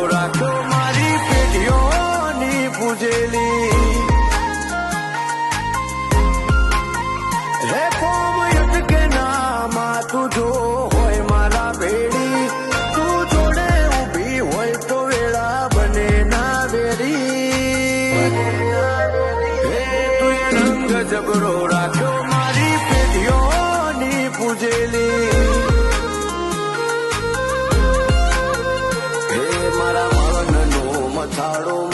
રાખ્યો મારી પેઢીઓની પૂજેલી હે કોમ અટકે નામાં તું જો હોય મારા ભેડી તું જોડે ઊભી હોય તો વેળા બને ના વેરી હે તું રંગ જબરો રાખ્યો મારી પેઢીઓની પૂજેલી મારા મનનો મથાળો